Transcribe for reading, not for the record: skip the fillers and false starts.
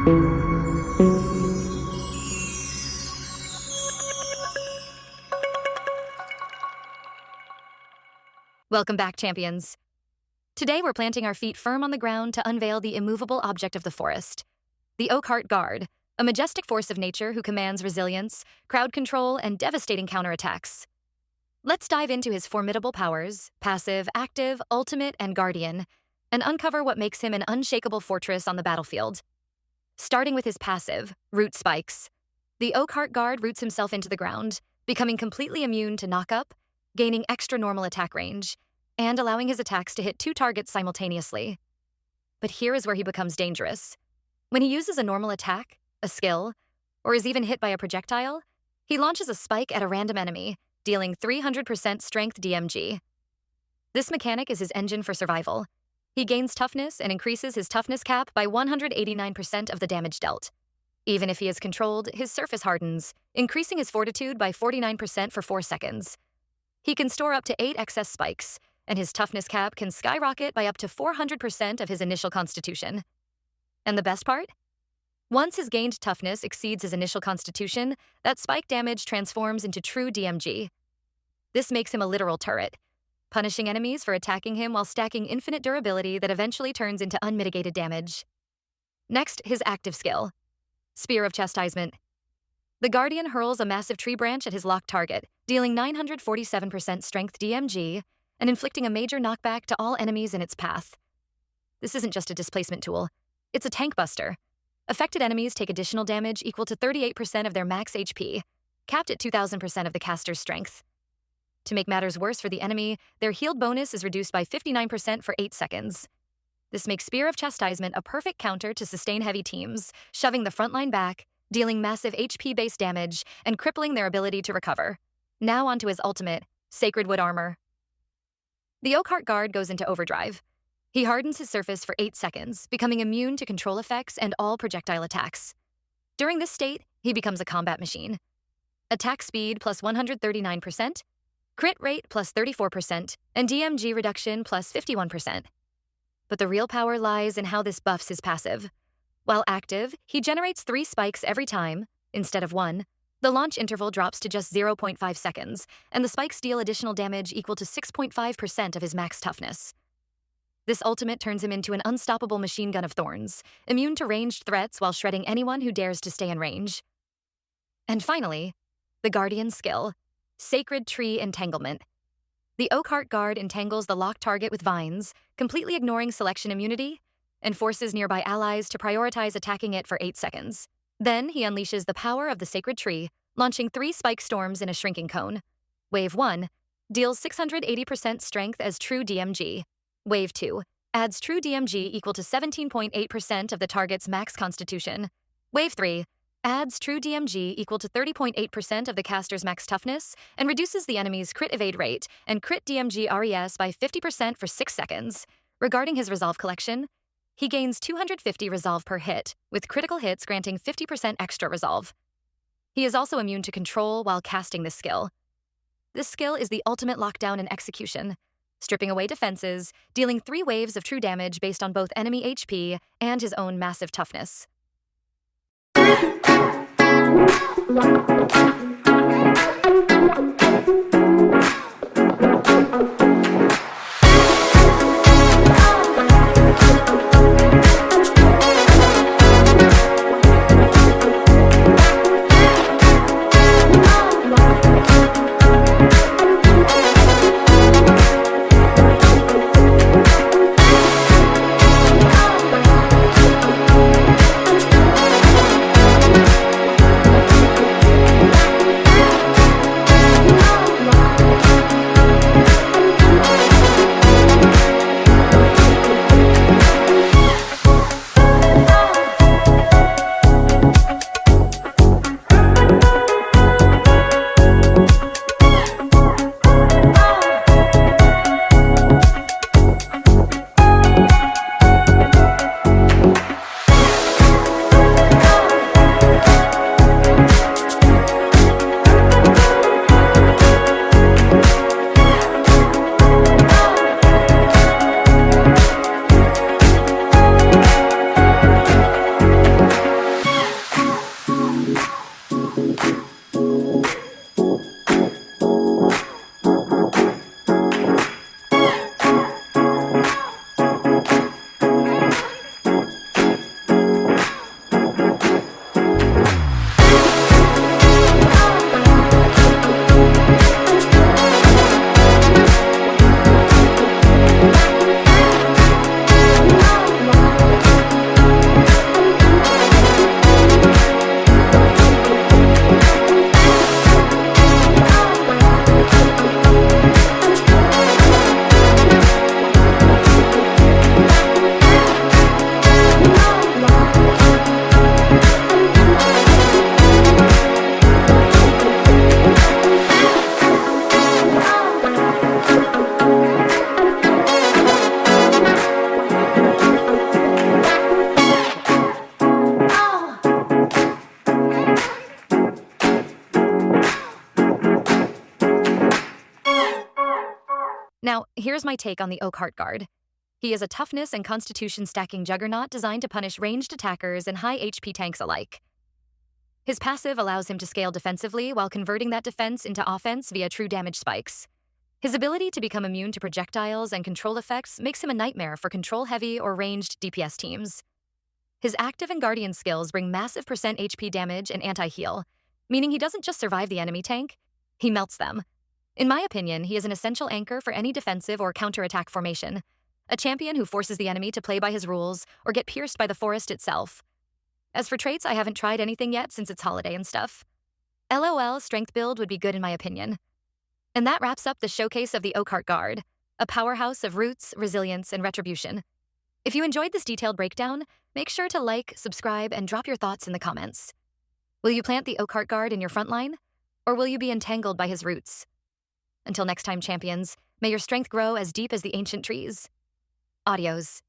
Welcome back, champions. Today we're planting our feet firm on the ground to unveil the immovable object of the forest, the Oakheart Guard, a majestic force of nature who commands resilience, crowd control, and devastating counterattacks. Let's dive into his formidable powers, passive, active, ultimate, and guardian, and uncover what makes him an unshakable fortress on the battlefield. Starting with his passive, root spikes. The Oakheart Guard roots himself into the ground, becoming completely immune to knock-up, gaining extra normal attack range, and allowing his attacks to hit 2 targets simultaneously. But here is where he becomes dangerous. When he uses a normal attack, a skill, or is even hit by a projectile, he launches a spike at a random enemy, dealing 300% strength DMG. This mechanic is his engine for survival. He gains toughness and increases his toughness cap by 189% of the damage dealt. Even if he is controlled, his surface hardens, increasing his fortitude by 49% for 4 seconds. He can store up to 8 excess spikes, and his toughness cap can skyrocket by up to 400% of his initial constitution. And the best part? Once his gained toughness exceeds his initial constitution, that spike damage transforms into true DMG. This makes him a literal turret, punishing enemies for attacking him while stacking infinite durability that eventually turns into unmitigated damage. Next, his active skill, Spear of Chastisement. The Guardian hurls a massive tree branch at his locked target, dealing 947% strength DMG and inflicting a major knockback to all enemies in its path. This isn't just a displacement tool, it's a tank buster. Affected enemies take additional damage equal to 38% of their max HP, capped at 2000% of the caster's strength. To make matters worse for the enemy, their healed bonus is reduced by 59% for 8 seconds. This makes Spear of Chastisement a perfect counter to sustain heavy teams, shoving the front line back, dealing massive HP-based damage, and crippling their ability to recover. Now onto his ultimate, Sacredwood Armor. The Oakheart Guard goes into overdrive. He hardens his surface for 8 seconds, becoming immune to control effects and all projectile attacks. During this state, he becomes a combat machine. Attack speed plus 139%, crit rate plus 34%, and DMG reduction plus 51%. But the real power lies in how this buffs his passive. While active, he generates 3 spikes every time, instead of 1. The launch interval drops to just 0.5 seconds, and the spikes deal additional damage equal to 6.5% of his max toughness. This ultimate turns him into an unstoppable machine gun of thorns, immune to ranged threats while shredding anyone who dares to stay in range. And finally, the Guardian skill, Sacred Tree Entanglement. The Oakheart Guard entangles the locked target with vines, completely ignoring selection immunity, and forces nearby allies to prioritize attacking it for 8 seconds. Then he unleashes the power of the Sacred Tree, launching 3 spike storms in a shrinking cone. Wave 1 deals 680% strength as true DMG. Wave 2 adds true DMG equal to 17.8% of the target's max constitution. Wave 3 adds true DMG equal to 30.8% of the caster's max toughness and reduces the enemy's crit evade rate and crit DMG RES by 50% for 6 seconds. Regarding his resolve collection, he gains 250 resolve per hit, with critical hits granting 50% extra resolve. He is also immune to control while casting this skill. This skill is the ultimate lockdown and execution, stripping away defenses, dealing 3 waves of true damage based on both enemy HP and his own massive toughness. Here's my take on the Oakheart Guard. He is a toughness and constitution stacking juggernaut designed to punish ranged attackers and high HP tanks alike. His passive allows him to scale defensively while converting that defense into offense via true damage spikes. His ability to become immune to projectiles and control effects makes him a nightmare for control-heavy or ranged DPS teams. His active and guardian skills bring massive percent HP damage and anti-heal, meaning he doesn't just survive the enemy tank, he melts them. In my opinion, he is an essential anchor for any defensive or counterattack formation, a champion who forces the enemy to play by his rules or get pierced by the forest itself. As for traits, I haven't tried anything yet since it's holiday and stuff. LOL, strength build would be good in my opinion. And that wraps up the showcase of the Oakheart Guard, a powerhouse of roots, resilience, and retribution. If you enjoyed this detailed breakdown, make sure to like, subscribe, and drop your thoughts in the comments. Will you plant the Oakheart Guard in your front line? Or will you be entangled by his roots? Until next time, champions, may your strength grow as deep as the ancient trees. Adios.